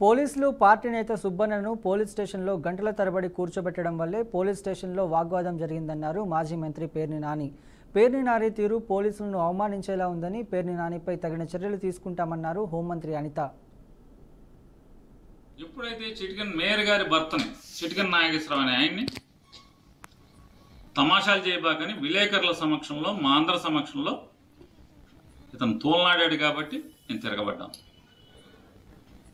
పోలీసులు పార్టీ నేత సుబ్బన్నను పోలీస్ స్టేషన్లో గంటల తరబడి కూర్చోబెట్టడం వల్లే పోలీస్ స్టేషన్లో వాగ్వాదం జరిగిందన్నారు మాజీ మంత్రి పేర్ని నాని. పేర్ని నాని తీరు పోలీసులను అవమానించేలా ఉందని, పేర్ని నానిపై తగిన చర్యలు తీసుకుంటామన్నారు హోంమంత్రి అనిత. ఎప్పుడైతే చిటికన్ మేయర్ గారి భర్తని చిటికన్ నాగేశ్వరరావు అనే ఆయన్ని తమాషాలు చేయబాకని విలేకరుల సమక్షంలో, మా అందరి సమక్షంలో ఇతను తోలనాడాడు కాబట్టి నేను తిరగబడ్డాను.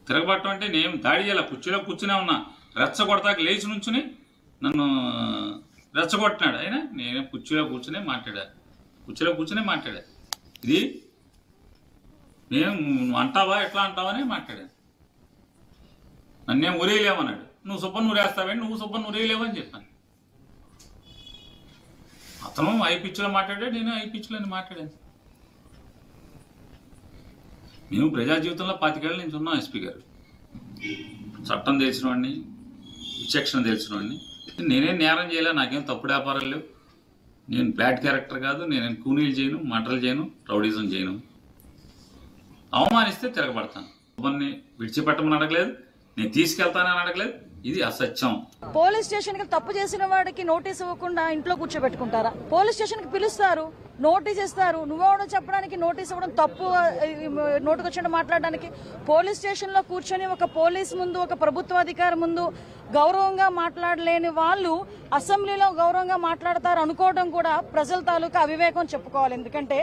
తిరగబట్టం అంటే నేను దాడి చేయాల, కుర్చీలో కూర్చునే ఉన్నా, రెచ్చగొడతాక లేచి నుంచుని నన్ను రెచ్చగొట్టినాడు. అయినా నేను కుర్చీలో కూర్చునే మాట్లాడా. ఇది నేను అంటావా ఎట్లా అంటావా అని మాట్లాడాను. నన్నేం ఉరేయలేమన్నాడు. నువ్వు సుబ్బన్ ఉరేస్తావేంటి, నువ్వు సుబ్బన్ ఉరేయలేవని చెప్పాను. అతను ఐ పిచ్చిలో మాట్లాడాడు, నేను ఐ పిచ్చిలో మాట్లాడాను. మేము ప్రజా జీవితంలో 25 ఏళ్ళ నుంచి ఉన్నాం. ఎస్పీ గారు చట్టం తెలిసిన వాడిని, విచక్షణ తెలిసిన వాడిని. నేనేం నేరం చేయలే, నాకేం తప్పుడు వ్యాపారాలు లేవు, నేను బ్యాడ్ క్యారెక్టర్ కాదు, నేనేం కూనీలు చేయను, మటలు చేయను, రౌడీజం చేయను. అవమానిస్తే తిరగబడతాను. అవన్నీ విడిచిపెట్టమని అడగలేదు, నేను తీసుకెళ్తానని అడగలేదు. ఇది అసత్యం. పోలీస్ స్టేషన్ కి తప్పు చేసిన వాడికి నోటీస్ ఇవ్వకుండా ఇంట్లో కూర్చోబెట్టుకుంటారా? పోలీస్ స్టేషన్ కి పిలుస్తారు, నోటీస్ ఇస్తారు. నువ్వెవడో చెప్పడానికి నోటీస్ ఇవ్వడం తప్పు, నోటుకొచ్చి మాట్లాడడానికి. పోలీస్ స్టేషన్ లో కూర్చొని ఒక పోలీస్ ముందు, ఒక ప్రభుత్వ అధికారి ముందు గౌరవంగా మాట్లాడలేని వాళ్ళు అసెంబ్లీలో గౌరవంగా మాట్లాడతారు అనుకోవడం కూడా ప్రజల తాలూకా అవివేకం చెప్పుకోవాలి. ఎందుకంటే